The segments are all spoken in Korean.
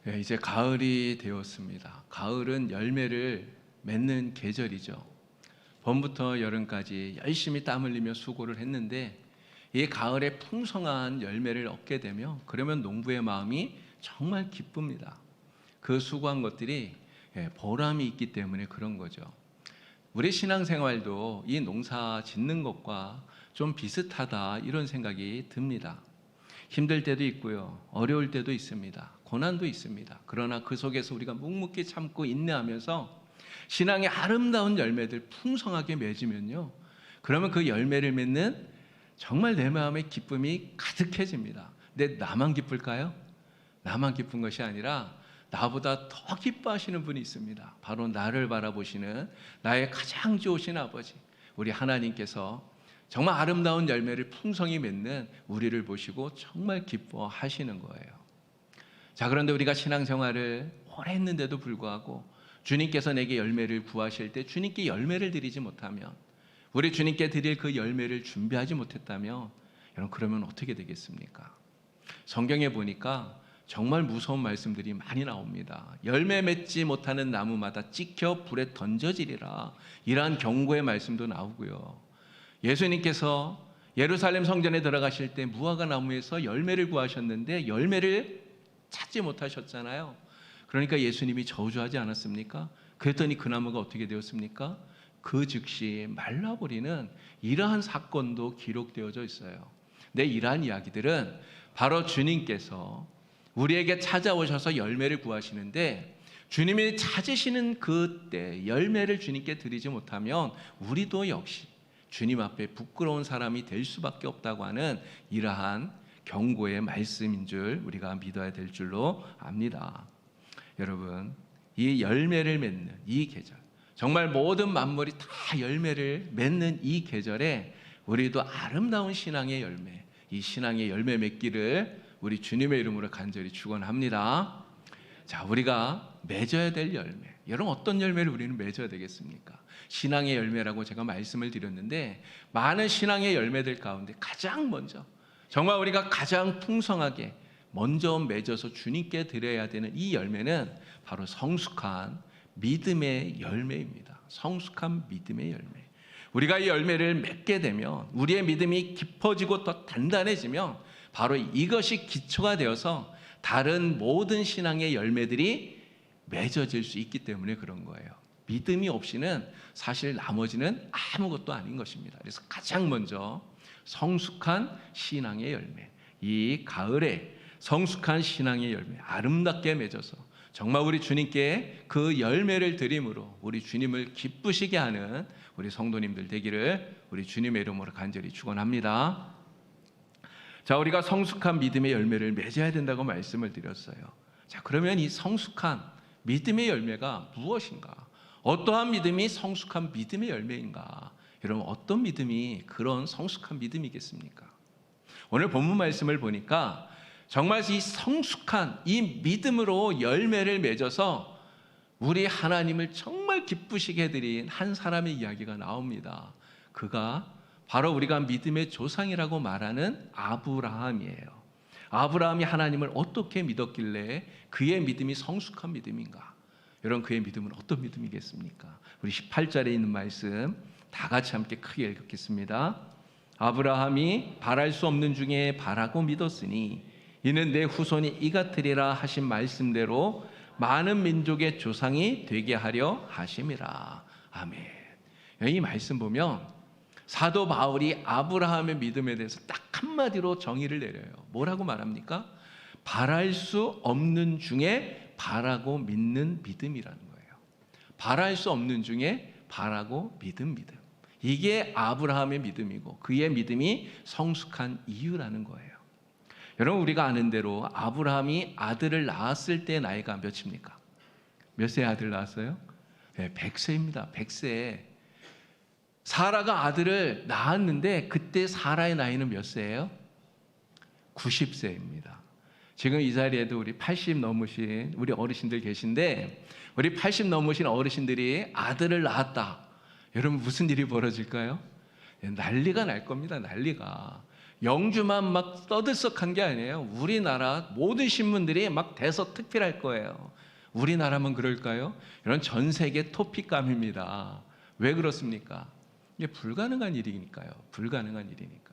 이제 가을이 되었습니다. 가을은 열매를 맺는 계절이죠. 봄부터 여름까지 열심히 땀 흘리며 수고를 했는데 이 가을에 풍성한 열매를 얻게 되면 그러면 농부의 마음이 정말 기쁩니다. 그 수고한 것들이 보람이 있기 때문에 그런 거죠. 우리 신앙생활도 이 농사 짓는 것과 좀 비슷하다 이런 생각이 듭니다. 힘들 때도 있고요, 어려울 때도 있습니다. 고난도 있습니다. 그러나 그 속에서 우리가 묵묵히 참고 인내하면서 신앙의 아름다운 열매들 풍성하게 맺으면요, 그러면 그 열매를 맺는 정말 내 마음에 기쁨이 가득해집니다. 근데 나만 기쁠까요? 나만 기쁜 것이 아니라 나보다 더 기뻐하시는 분이 있습니다. 바로 나를 바라보시는 나의 가장 좋으신 아버지, 우리 하나님께서 정말 아름다운 열매를 풍성히 맺는 우리를 보시고 정말 기뻐하시는 거예요. 자, 그런데 우리가 신앙생활을 오래 했는데도 불구하고 주님께서 내게 열매를 구하실 때 주님께 열매를 드리지 못하면, 우리 주님께 드릴 그 열매를 준비하지 못했다면 여러분, 그러면 어떻게 되겠습니까? 성경에 보니까 정말 무서운 말씀들이 많이 나옵니다. 열매 맺지 못하는 나무마다 찍혀 불에 던져지리라, 이러한 경고의 말씀도 나오고요. 예수님께서 예루살렘 성전에 들어가실 때 무화과 나무에서 열매를 구하셨는데 열매를 찾지 못하셨잖아요. 그러니까 예수님이 저주하지 않았습니까? 그랬더니 그 나무가 어떻게 되었습니까? 그 즉시 말라버리는 이러한 사건도 기록되어져 있어요. 근데 이러한 이야기들은 바로 주님께서 우리에게 찾아오셔서 열매를 구하시는데, 주님이 찾으시는 그때 열매를 주님께 드리지 못하면 우리도 역시 주님 앞에 부끄러운 사람이 될 수밖에 없다고 하는 이러한 경고의 말씀인 줄 우리가 믿어야 될 줄로 압니다. 여러분, 이 열매를 맺는 이 계절, 정말 모든 만물이 다 열매를 맺는 이 계절에 우리도 아름다운 신앙의 열매, 이 신앙의 열매 맺기를 우리 주님의 이름으로 간절히 축원합니다. 자, 우리가 맺어야 될 열매, 여러분 어떤 열매를 우리는 맺어야 되겠습니까? 신앙의 열매라고 제가 말씀을 드렸는데, 많은 신앙의 열매들 가운데 가장 먼저, 정말 우리가 가장 풍성하게 먼저 맺어서 주님께 드려야 되는 이 열매는 바로 성숙한 믿음의 열매입니다. 성숙한 믿음의 열매. 우리가 이 열매를 맺게 되면, 우리의 믿음이 깊어지고 더 단단해지면 바로 이것이 기초가 되어서 다른 모든 신앙의 열매들이 맺어질 수 있기 때문에 그런 거예요. 믿음이 없이는 사실 나머지는 아무것도 아닌 것입니다. 그래서 가장 먼저 성숙한 신앙의 열매, 이 가을에 성숙한 신앙의 열매 아름답게 맺어서 정말 우리 주님께 그 열매를 드림으로 우리 주님을 기쁘시게 하는 우리 성도님들 되기를 우리 주님의 이름으로 간절히 축원합니다. 자, 우리가 성숙한 믿음의 열매를 맺어야 된다고 말씀을 드렸어요. 자, 그러면 이 성숙한 믿음의 열매가 무엇인가? 어떠한 믿음이 성숙한 믿음의 열매인가? 여러분, 어떤 믿음이 그런 성숙한 믿음이겠습니까? 오늘 본문 말씀을 보니까 정말 이 성숙한 이 믿음으로 열매를 맺어서 우리 하나님을 정말 기쁘시게 해드린 한 사람의 이야기가 나옵니다. 그가 바로 우리가 믿음의 조상이라고 말하는 아브라함이에요. 아브라함이 하나님을 어떻게 믿었길래 그의 믿음이 성숙한 믿음인가? 여러분, 그의 믿음은 어떤 믿음이겠습니까? 우리 18절에 있는 말씀 다 같이 함께 크게 읽겠습니다. 아브라함이 바랄 수 없는 중에 바라고 믿었으니 이는 내 후손이 이같으리라 하신 말씀대로 많은 민족의 조상이 되게 하려 하심이라. 아멘. 이 말씀 보면 사도 바울이 아브라함의 믿음에 대해서 딱 한마디로 정의를 내려요. 뭐라고 말합니까? 바랄 수 없는 중에 바라고 믿는 믿음이라는 거예요. 바랄 수 없는 중에 바라고 믿음. 이게 아브라함의 믿음이고 그의 믿음이 성숙한 이유라는 거예요. 여러분, 우리가 아는 대로 아브라함이 아들을 낳았을 때 나이가 몇입니까? 몇 세 아들 낳았어요? 네, 100세입니다. 100세. 사라가 아들을 낳았는데 그때 사라의 나이는 몇 세예요? 90세입니다. 지금 이 자리에도 우리 80 넘으신 우리 어르신들 계신데, 우리 80 넘으신 어르신들이 아들을 낳았다. 여러분, 무슨 일이 벌어질까요? 난리가 날 겁니다. 난리가. 영주만 막 떠들썩한 게 아니에요. 우리나라 모든 신문들이 막 대서특필할 거예요. 우리나라만 그럴까요? 이런 전 세계 토픽감입니다. 왜 그렇습니까? 이게 불가능한 일이니까요. 불가능한 일이니까.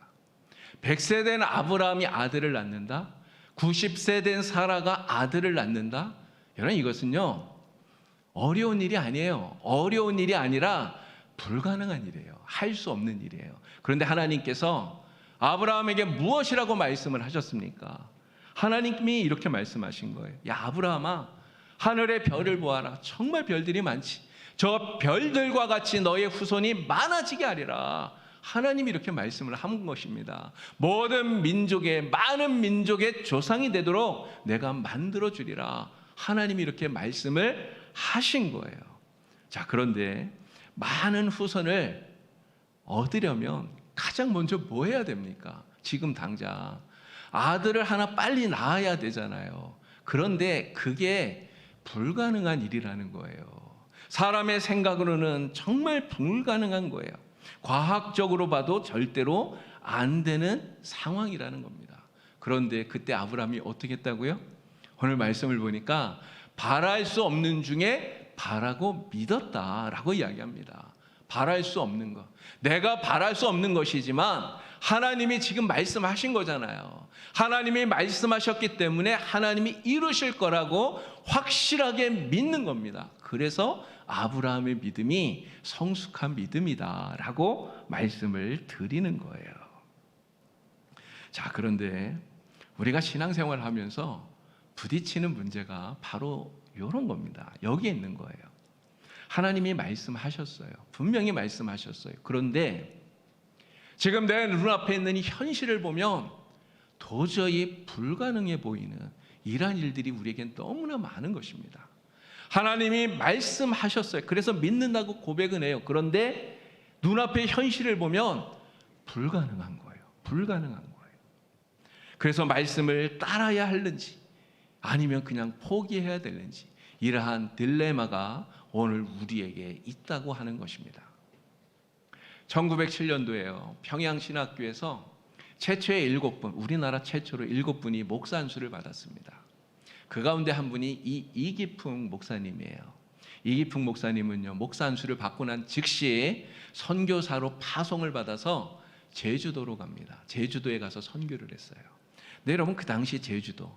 100세 된 아브라함이 아들을 낳는다? 90세 된 사라가 아들을 낳는다? 여러분, 이것은요, 어려운 일이 아니에요. 어려운 일이 아니라 불가능한 일이에요. 할 수 없는 일이에요. 그런데 하나님께서 아브라함에게 무엇이라고 말씀을 하셨습니까? 하나님이 이렇게 말씀하신 거예요. 야, 아브라함아, 하늘의 별을 보아라. 정말 별들이 많지. 저 별들과 같이 너의 후손이 많아지게 하리라. 하나님이 이렇게 말씀을 한 것입니다. 모든 민족의, 많은 민족의 조상이 되도록 내가 만들어 주리라. 하나님이 이렇게 말씀을 하신 거예요. 자, 그런데 많은 후손을 얻으려면 가장 먼저 뭐 해야 됩니까? 지금 당장 아들을 하나 빨리 낳아야 되잖아요. 그런데 그게 불가능한 일이라는 거예요. 사람의 생각으로는 정말 불가능한 거예요. 과학적으로 봐도 절대로 안 되는 상황이라는 겁니다. 그런데 그때 아브라함이 어떻게 했다고요? 오늘 말씀을 보니까 바랄 수 없는 중에 바라고 믿었다라고 이야기합니다. 바랄 수 없는 것. 내가 바랄 수 없는 것이지만 하나님이 지금 말씀하신 거잖아요. 하나님이 말씀하셨기 때문에 하나님이 이루실 거라고 확실하게 믿는 겁니다. 그래서 아브라함의 믿음이 성숙한 믿음이다라고 말씀을 드리는 거예요. 자, 그런데 우리가 신앙생활을 하면서 부딪히는 문제가 바로 이런 겁니다. 여기에 있는 거예요. 하나님이 말씀하셨어요. 분명히 말씀하셨어요. 그런데 지금 내 눈앞에 있는 이 현실을 보면 도저히 불가능해 보이는 이러한 일들이 우리에겐 너무나 많은 것입니다. 하나님이 말씀하셨어요. 그래서 믿는다고 고백은 해요. 그런데 눈앞의 현실을 보면 불가능한 거예요. 불가능한 거예요. 그래서 말씀을 따라야 하는지 아니면 그냥 포기해야 되는지 이러한 딜레마가 오늘 우리에게 있다고 하는 것입니다. 1907년도에요. 평양신학교에서 최초의 7분, 우리나라 최초로 7분이 목사 안수를 받았습니다. 그 가운데 한 분이 이기풍 목사님이에요. 이기풍 목사님은요, 목사 안수를 받고 난 즉시 선교사로 파송을 받아서 제주도로 갑니다. 제주도에 가서 선교를 했어요. 네, 여러분, 그 당시 제주도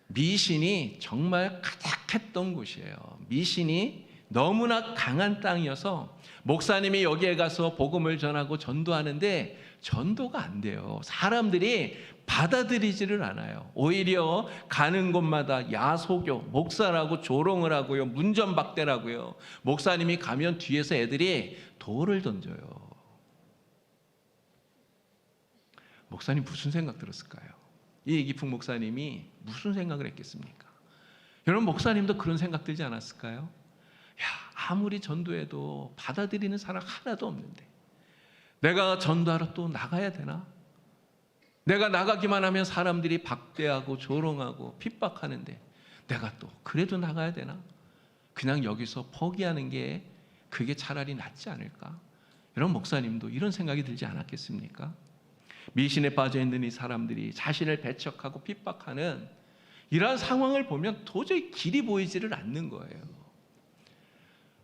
미신이 정말 가득했던 곳이에요. 미신이 너무나 강한 땅이어서 목사님이 여기에 가서 복음을 전하고 전도하는데 전도가 안 돼요. 사람들이 받아들이지를 않아요. 오히려 가는 곳마다 야소교, 목사라고 조롱을 하고요, 문전박대라고요. 목사님이 가면 뒤에서 애들이 돌을 던져요. 목사님 무슨 생각 들었을까요? 이 이기풍 목사님이 무슨 생각을 했겠습니까? 여러분, 목사님도 그런 생각 들지 않았을까요? 야, 아무리 전도해도 받아들이는 사람 하나도 없는데 내가 전도하러 또 나가야 되나? 내가 나가기만 하면 사람들이 박대하고 조롱하고 핍박하는데 내가 또 그래도 나가야 되나? 그냥 여기서 포기하는 게 그게 차라리 낫지 않을까? 여러분, 목사님도 이런 생각이 들지 않았겠습니까? 미신에 빠져있는 이 사람들이 자신을 배척하고 핍박하는 이러한 상황을 보면 도저히 길이 보이지를 않는 거예요.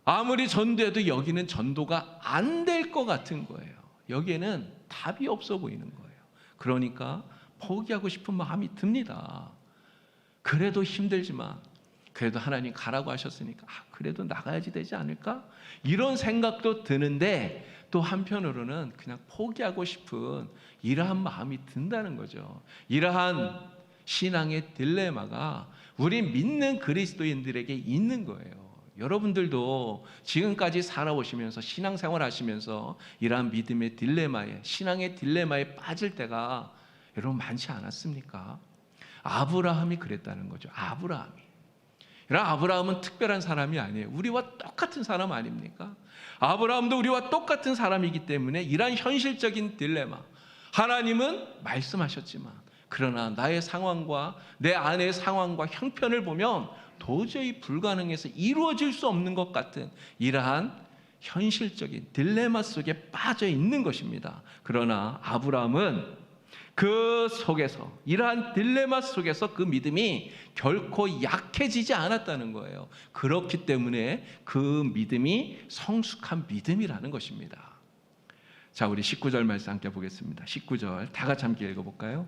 아무리 전도해도 여기는 전도가 안 될 것 같은 거예요. 여기에는 답이 없어 보이는 거예요. 그러니까 포기하고 싶은 마음이 듭니다. 그래도 힘들지만 그래도 하나님 가라고 하셨으니까 그래도 나가야지 되지 않을까? 이런 생각도 드는데 또 한편으로는 그냥 포기하고 싶은 이러한 마음이 든다는 거죠. 이러한 신앙의 딜레마가 우리 믿는 그리스도인들에게 있는 거예요. 여러분들도 지금까지 살아오시면서 신앙생활 하시면서 이러한 믿음의 딜레마에, 신앙의 딜레마에 빠질 때가 여러분 많지 않았습니까? 아브라함이 그랬다는 거죠. 아브라함이. 아브라함은 특별한 사람이 아니에요. 우리와 똑같은 사람 아닙니까? 아브라함도 우리와 똑같은 사람이기 때문에 이러한 현실적인 딜레마, 하나님은 말씀하셨지만 그러나 나의 상황과 내 아내의 상황과 형편을 보면 도저히 불가능해서 이루어질 수 없는 것 같은 이러한 현실적인 딜레마 속에 빠져 있는 것입니다. 그러나 아브라함은 그 속에서, 이러한 딜레마 속에서 그 믿음이 결코 약해지지 않았다는 거예요. 그렇기 때문에 그 믿음이 성숙한 믿음이라는 것입니다. 자, 우리 19절 말씀 함께 보겠습니다. 19절 다 같이 함께 읽어볼까요?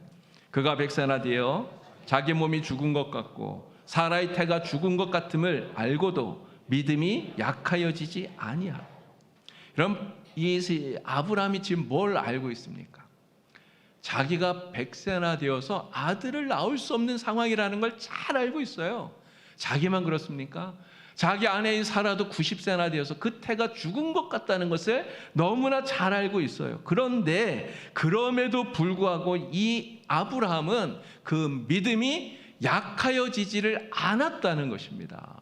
그가 100세나 되어 자기 몸이 죽은 것 같고 사라의 태가 죽은 것 같음을 알고도 믿음이 약하여지지 아니하고. 그럼 이 아브라함이 지금 뭘 알고 있습니까? 자기가 100세나 되어서 아들을 낳을 수 없는 상황이라는 걸 잘 알고 있어요. 자기만 그렇습니까? 자기 아내인 사라도 90세나 되어서 그 태가 죽은 것 같다는 것을 너무나 잘 알고 있어요. 그런데 그럼에도 불구하고 이 아브라함은 그 믿음이 약하여지지를 않았다는 것입니다.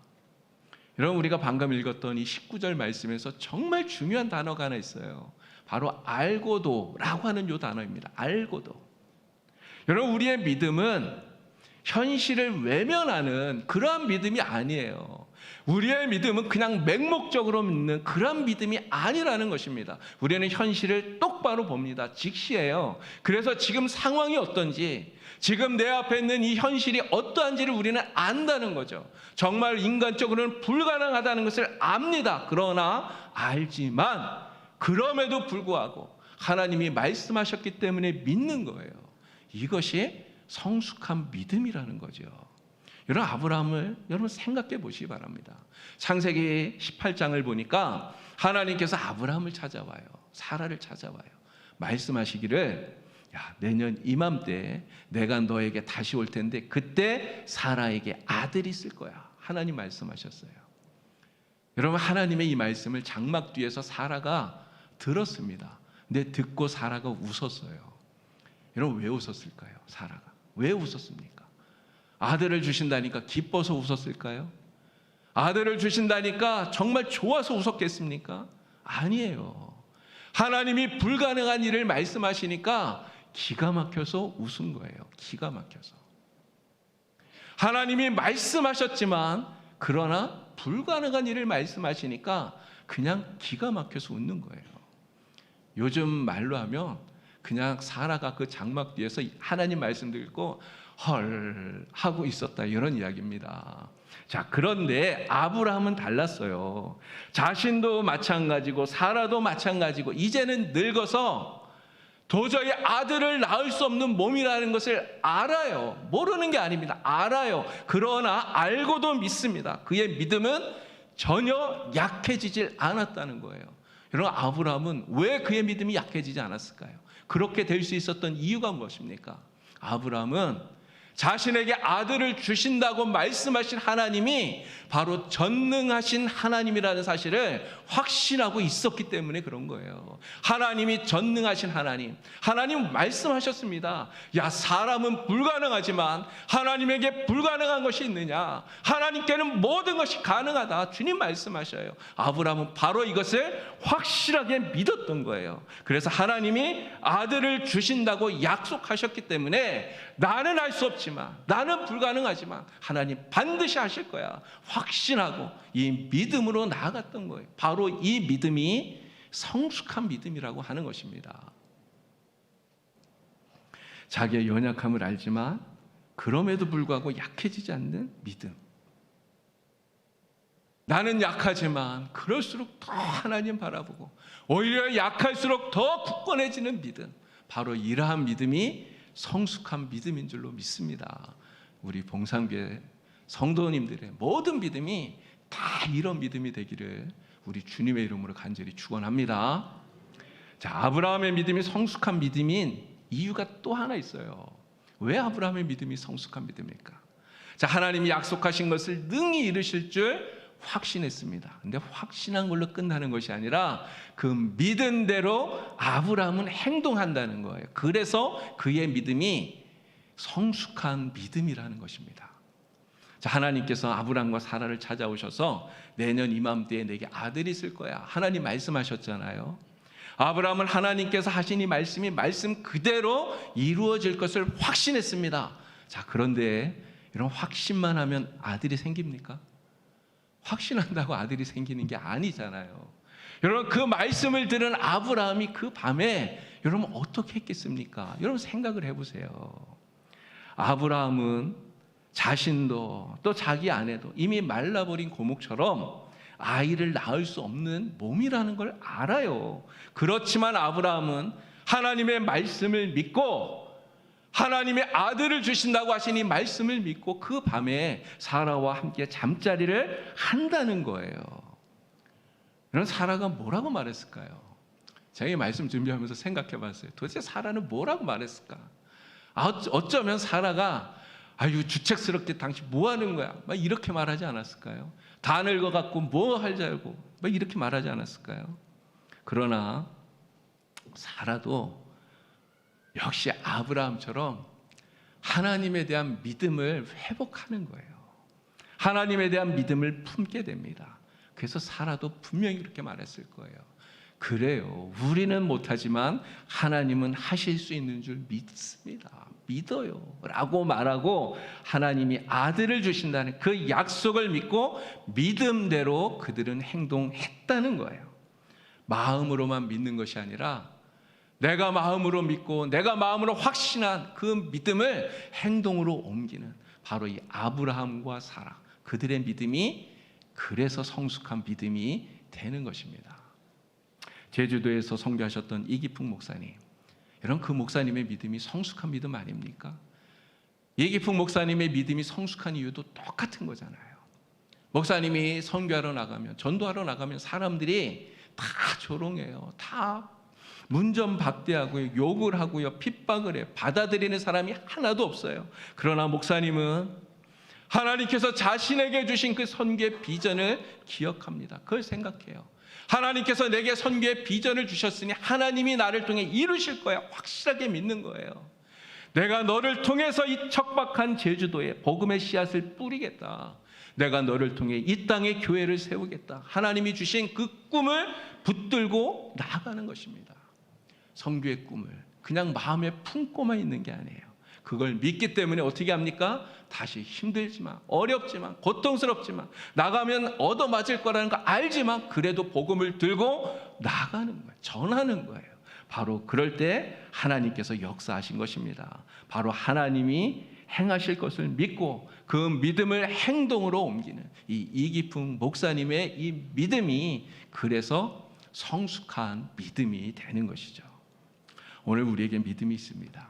여러분, 우리가 방금 읽었던 이 19절 말씀에서 정말 중요한 단어가 하나 있어요. 바로 알고도 라고 하는 이 단어입니다. 알고도. 여러분, 우리의 믿음은 현실을 외면하는 그러한 믿음이 아니에요. 우리의 믿음은 그냥 맹목적으로 믿는 그런 믿음이 아니라는 것입니다. 우리는 현실을 똑바로 봅니다. 직시해요. 그래서 지금 상황이 어떤지, 지금 내 앞에 있는 이 현실이 어떠한지를 우리는 안다는 거죠. 정말 인간적으로는 불가능하다는 것을 압니다. 그러나 알지만 그럼에도 불구하고 하나님이 말씀하셨기 때문에 믿는 거예요. 이것이 성숙한 믿음이라는 거죠. 여러분, 아브라함을 여러분 생각해 보시기 바랍니다. 창세기 18장을 보니까 하나님께서 아브라함을 찾아와요. 사라를 찾아와요. 말씀하시기를, 야, 내년 이맘때 내가 너에게 다시 올 텐데 그때 사라에게 아들이 있을 거야. 하나님 말씀하셨어요. 여러분, 하나님의 이 말씀을 장막 뒤에서 사라가 들었습니다. 근데 듣고 사라가 웃었어요. 여러분, 왜 웃었을까요? 사라가 왜 웃었습니까? 아들을 주신다니까 기뻐서 웃었을까요? 아들을 주신다니까 정말 좋아서 웃었겠습니까? 아니에요. 하나님이 불가능한 일을 말씀하시니까 기가 막혀서 웃은 거예요. 기가 막혀서. 하나님이 말씀하셨지만 그러나 불가능한 일을 말씀하시니까 그냥 기가 막혀서 웃는 거예요. 요즘 말로 하면 그냥 사라가 그 장막 뒤에서 하나님 말씀 듣고 헐 하고 있었다, 이런 이야기입니다. 자, 그런데 아브라함은 달랐어요. 자신도 마찬가지고 사라도 마찬가지고 이제는 늙어서 도저히 아들을 낳을 수 없는 몸이라는 것을 알아요. 모르는 게 아닙니다. 알아요. 그러나 알고도 믿습니다. 그의 믿음은 전혀 약해지질 않았다는 거예요. 여러분, 아브라함은 왜 그의 믿음이 약해지지 않았을까요? 그렇게 될 수 있었던 이유가 무엇입니까? 아브라함은 자신에게 아들을 주신다고 말씀하신 하나님이 바로 전능하신 하나님이라는 사실을 확신하고 있었기 때문에 그런 거예요. 하나님이 전능하신 하나님, 하나님 말씀하셨습니다. 야, 사람은 불가능하지만 하나님에게 불가능한 것이 있느냐? 하나님께는 모든 것이 가능하다. 주님 말씀하셔요. 아브라함은 바로 이것을 확실하게 믿었던 거예요. 그래서 하나님이 아들을 주신다고 약속하셨기 때문에 나는 알 수 없지만, 나는 불가능하지만 하나님 반드시 하실 거야 확신하고 이 믿음으로 나아갔던 거예요. 바로 이 믿음이 성숙한 믿음이라고 하는 것입니다. 자기의 연약함을 알지만 그럼에도 불구하고 약해지지 않는 믿음. 나는 약하지만 그럴수록 더 하나님 바라보고 오히려 약할수록 더 굳건해지는 믿음, 바로 이러한 믿음이 성숙한 믿음인 줄로 믿습니다. 우리 봉상교회 성도님들의 모든 믿음이 다 이런 믿음이 되기를 우리 주님의 이름으로 간절히 축원합니다. 자, 아브라함의 믿음이 성숙한 믿음인 이유가 또 하나 있어요. 왜 아브라함의 믿음이 성숙한 믿음일까? 자, 하나님이 약속하신 것을 능히 이루실 줄 확신했습니다. 근데 확신한 걸로 끝나는 것이 아니라 그 믿은 대로 아브라함은 행동한다는 거예요. 그래서 그의 믿음이 성숙한 믿음이라는 것입니다. 자, 하나님께서 아브라함과 사라를 찾아오셔서 내년 이맘때에 내게 아들이 있을 거야, 하나님 말씀하셨잖아요. 아브라함은 하나님께서 하신 이 말씀이 말씀 그대로 이루어질 것을 확신했습니다. 자, 그런데 이런 확신만 하면 아들이 생깁니까? 확신한다고 아들이 생기는 게 아니잖아요. 여러분 그 말씀을 들은 아브라함이 그 밤에 여러분 어떻게 했겠습니까? 여러분 생각을 해보세요. 아브라함은 자신도 또 자기 아내도 이미 말라버린 고목처럼 아이를 낳을 수 없는 몸이라는 걸 알아요. 그렇지만 아브라함은 하나님의 말씀을 믿고 하나님의 아들을 주신다고 하신 이 말씀을 믿고 그 밤에 사라와 함께 잠자리를 한다는 거예요. 그럼 사라가 뭐라고 말했을까요? 제가 이 말씀 준비하면서 생각해 봤어요. 도대체 사라는 뭐라고 말했을까? 어쩌면 사라가 아유 주책스럽게 당신 뭐 하는 거야? 막 이렇게 말하지 않았을까요? 다 늙어갖고 뭐 할 줄 알고 막 이렇게 말하지 않았을까요? 그러나 사라도 역시 아브라함처럼 하나님에 대한 믿음을 회복하는 거예요. 하나님에 대한 믿음을 품게 됩니다. 그래서 사라도 분명히 그렇게 말했을 거예요. 그래요. 우리는 못하지만 하나님은 하실 수 있는 줄 믿습니다. 믿어요. 라고 말하고 하나님이 아들을 주신다는 그 약속을 믿고 믿음대로 그들은 행동했다는 거예요. 마음으로만 믿는 것이 아니라 내가 마음으로 믿고 내가 마음으로 확신한 그 믿음을 행동으로 옮기는 바로 이 아브라함과 사라, 그들의 믿음이 그래서 성숙한 믿음이 되는 것입니다. 제주도에서 선교하셨던 이기풍 목사님, 여러분 그 목사님의 믿음이 성숙한 믿음 아닙니까? 이기풍 목사님의 믿음이 성숙한 이유도 똑같은 거잖아요. 목사님이 선교하러 나가면, 전도하러 나가면 사람들이 다 조롱해요. 다 문전박대하고요, 욕을 하고요, 핍박을 해요. 받아들이는 사람이 하나도 없어요. 그러나 목사님은 하나님께서 자신에게 주신 그 선교의 비전을 기억합니다. 그걸 생각해요. 하나님께서 내게 선교의 비전을 주셨으니 하나님이 나를 통해 이루실 거야. 확실하게 믿는 거예요. 내가 너를 통해서 이 척박한 제주도에 복음의 씨앗을 뿌리겠다. 내가 너를 통해 이 땅에 교회를 세우겠다. 하나님이 주신 그 꿈을 붙들고 나아가는 것입니다. 선교의 꿈을 그냥 마음에 품고만 있는 게 아니에요. 그걸 믿기 때문에 어떻게 합니까? 다시 힘들지만 어렵지만 고통스럽지만 나가면 얻어맞을 거라는 거 알지만 그래도 복음을 들고 나가는 거예요. 전하는 거예요. 바로 그럴 때 하나님께서 역사하신 것입니다. 바로 하나님이 행하실 것을 믿고 그 믿음을 행동으로 옮기는 이 이기풍 목사님의 이 믿음이 그래서 성숙한 믿음이 되는 것이죠. 오늘 우리에게 믿음이 있습니다.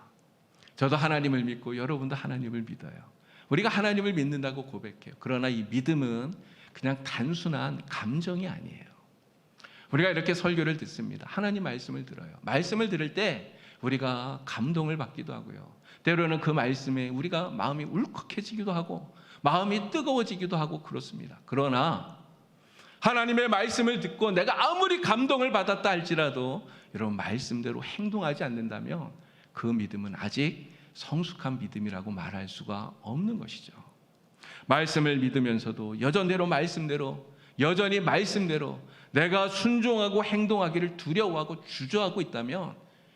저도 하나님을 믿고 여러분도 하나님을 믿어요. 우리가 하나님을 믿는다고 고백해요. 그러나 이 믿음은 그냥 단순한 감정이 아니에요. 우리가 이렇게 설교를 듣습니다. 하나님 말씀을 들어요. 말씀을 들을 때 우리가 감동을 받기도 하고요. 때로는 그 말씀에 우리가 마음이 울컥해지기도 하고 마음이 뜨거워지기도 하고 그렇습니다. 그러나 하나님의 말씀을 듣고 내가 아무리 감동을 받았다 할지라도 여러분 말씀대로 행동하지 않는다면 그 믿음은 아직 성숙한 믿음이라고 말할 수가 없는 것이죠. 말씀을 믿으면서도 여전히 말씀대로 내가 순종하고 행동하기를 두려워하고 주저하고 있다면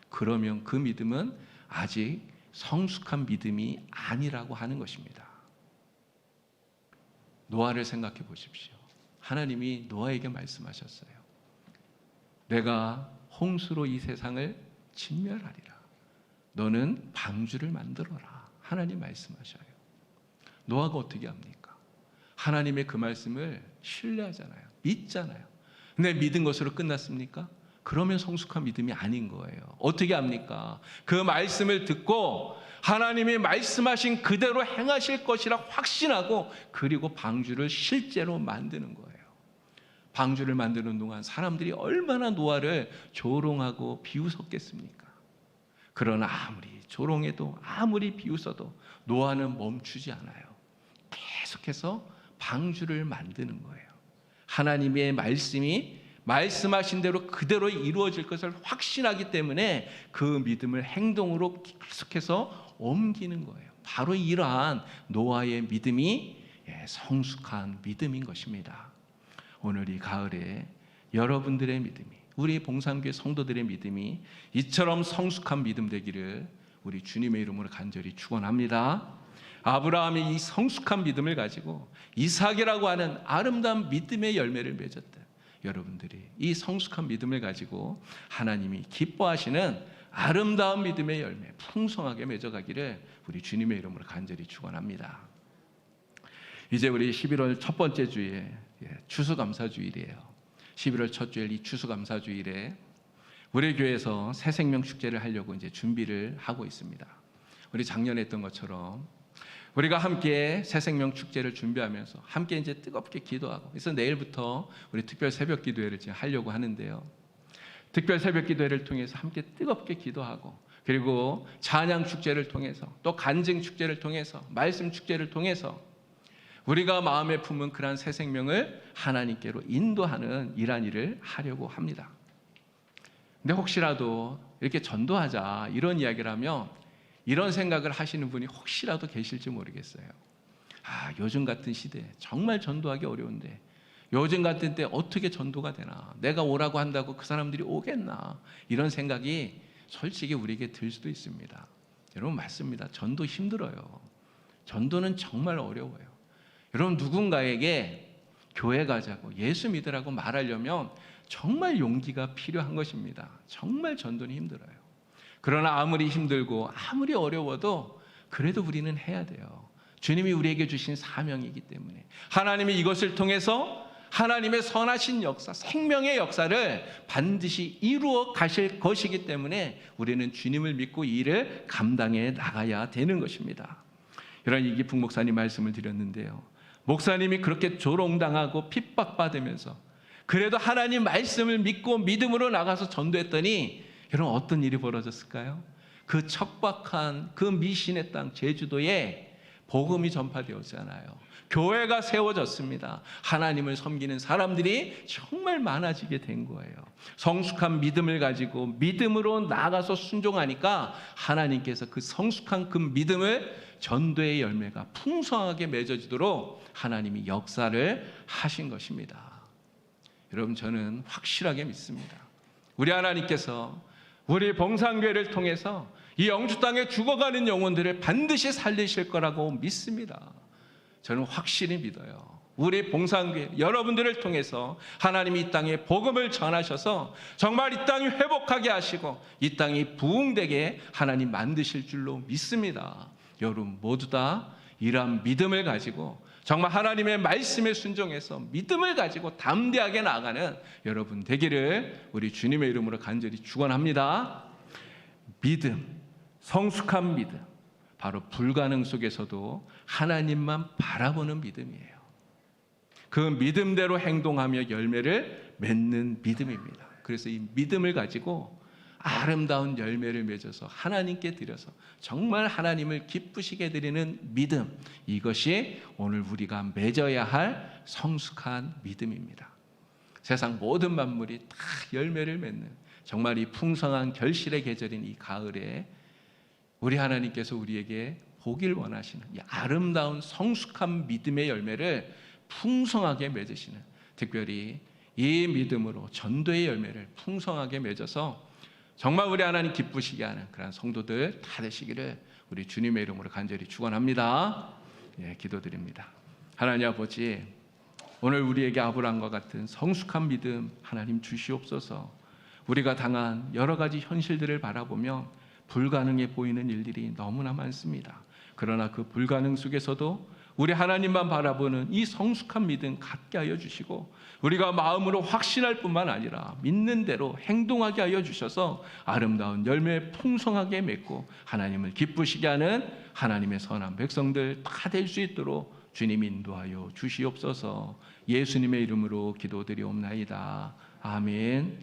그러면 그 믿음은 아직 성숙한 믿음이 아니라고 하는 것입니다. 노아를 생각해 보십시오. 하나님이 노아에게 말씀하셨어요. 내가 홍수로 이 세상을 진멸하리라. 너는 방주를 만들어라. 하나님 말씀하셔요. 노아가 어떻게 합니까? 하나님의 그 말씀을 신뢰하잖아요. 믿잖아요. 근데 믿은 것으로 끝났습니까? 그러면 성숙한 믿음이 아닌 거예요. 어떻게 합니까? 그 말씀을 듣고 하나님이 말씀하신 그대로 행하실 것이라 확신하고 그리고 방주를 실제로 만드는 거예요. 방주를 만드는 동안 사람들이 얼마나 노아를 조롱하고 비웃었겠습니까? 그러나 아무리 조롱해도 아무리 비웃어도 노아는 멈추지 않아요. 계속해서 방주를 만드는 거예요. 하나님의 말씀이 말씀하신 대로 그대로 이루어질 것을 확신하기 때문에 그 믿음을 행동으로 계속해서 옮기는 거예요. 바로 이러한 노아의 믿음이 성숙한 믿음인 것입니다. 오늘 이 가을에 여러분들의 믿음이, 우리 봉산교회 성도들의 믿음이 이처럼 성숙한 믿음 되기를 우리 주님의 이름으로 간절히 축원합니다. 아브라함이 이 성숙한 믿음을 가지고 이삭이라고 하는 아름다운 믿음의 열매를 맺었다. 여러분들이 이 성숙한 믿음을 가지고 하나님이 기뻐하시는 아름다운 믿음의 열매 풍성하게 맺어가기를 우리 주님의 이름으로 간절히 축원합니다. 이제 우리 11월 첫 번째 주일 추수감사주일이에요. 11월 첫 주일 이 추수감사주일에 우리 교회에서 새생명 축제를 하려고 이제 준비를 하고 있습니다. 우리 작년에 했던 것처럼 우리가 함께 새생명 축제를 준비하면서 함께 이제 뜨겁게 기도하고, 그래서 내일부터 우리 특별 새벽 기도회를 지금 하려고 하는데요. 특별 새벽 기도회를 통해서 함께 뜨겁게 기도하고, 그리고 찬양 축제를 통해서, 또 간증 축제를 통해서, 말씀 축제를 통해서 우리가 마음에 품은 그러한 새 생명을 하나님께로 인도하는 이러한 일을 하려고 합니다. 근데 혹시라도 이렇게 전도하자 이런 이야기를 하면 이런 생각을 하시는 분이 혹시라도 계실지 모르겠어요. 요즘 같은 시대에 정말 전도하기 어려운데 요즘 같은 때 어떻게 전도가 되나, 내가 오라고 한다고 그 사람들이 오겠나, 이런 생각이 솔직히 우리에게 들 수도 있습니다. 여러분 맞습니다. 전도 힘들어요. 전도는 정말 어려워요. 여러분 누군가에게 교회 가자고 예수 믿으라고 말하려면 정말 용기가 필요한 것입니다. 정말 전도는 힘들어요. 그러나 아무리 힘들고 아무리 어려워도 그래도 우리는 해야 돼요. 주님이 우리에게 주신 사명이기 때문에 하나님이 이것을 통해서 하나님의 선하신 역사, 생명의 역사를 반드시 이루어 가실 것이기 때문에 우리는 주님을 믿고 이 일을 감당해 나가야 되는 것입니다. 이런 이기풍 목사님 말씀을 드렸는데요. 목사님이 그렇게 조롱당하고 핍박받으면서 그래도 하나님 말씀을 믿고 믿음으로 나가서 전도했더니 여러분 어떤 일이 벌어졌을까요? 그 척박한 그 미신의 땅 제주도에 복음이 전파되었잖아요. 교회가 세워졌습니다. 하나님을 섬기는 사람들이 정말 많아지게 된 거예요. 성숙한 믿음을 가지고 믿음으로 나아가서 순종하니까 하나님께서 그 성숙한 그 믿음을 전도의 열매가 풍성하게 맺어지도록 하나님이 역사를 하신 것입니다. 여러분 저는 확실하게 믿습니다. 우리 하나님께서 우리 봉산교회를 통해서 이 영주 땅에 죽어가는 영혼들을 반드시 살리실 거라고 믿습니다. 저는 확실히 믿어요. 우리 봉산교회 여러분들을 통해서 하나님이 이 땅에 복음을 전하셔서 정말 이 땅이 회복하게 하시고 이 땅이 부흥되게 하나님 만드실 줄로 믿습니다. 여러분 모두 다 이러한 믿음을 가지고 정말 하나님의 말씀에 순종해서 믿음을 가지고 담대하게 나아가는 여러분 되기를 우리 주님의 이름으로 간절히 축원합니다. 믿음, 성숙한 믿음, 바로 불가능 속에서도 하나님만 바라보는 믿음이에요. 그 믿음대로 행동하며 열매를 맺는 믿음입니다. 그래서 이 믿음을 가지고 아름다운 열매를 맺어서 하나님께 드려서 정말 하나님을 기쁘시게 드리는 믿음, 이것이 오늘 우리가 맺어야 할 성숙한 믿음입니다. 세상 모든 만물이 다 열매를 맺는 정말 이 풍성한 결실의 계절인 이 가을에 우리 하나님께서 우리에게 보길 원하시는 이 아름다운 성숙한 믿음의 열매를 풍성하게 맺으시는, 특별히 이 믿음으로 전도의 열매를 풍성하게 맺어서 정말 우리 하나님 기쁘시게 하는 그런 성도들 다 되시기를 우리 주님의 이름으로 간절히 축원합니다. 기도드립니다. 하나님 아버지, 오늘 우리에게 아브라함과 같은 성숙한 믿음 하나님 주시옵소서. 우리가 당한 여러 가지 현실들을 바라보면 불가능해 보이는 일들이 너무나 많습니다. 그러나 그 불가능 속에서도 우리 하나님만 바라보는 이 성숙한 믿음 갖게 하여 주시고 우리가 마음으로 확신할 뿐만 아니라 믿는 대로 행동하게 하여 주셔서 아름다운 열매 풍성하게 맺고 하나님을 기쁘시게 하는 하나님의 선한 백성들 다 될 수 있도록 주님 인도하여 주시옵소서. 예수님의 이름으로 기도드리옵나이다. 아멘.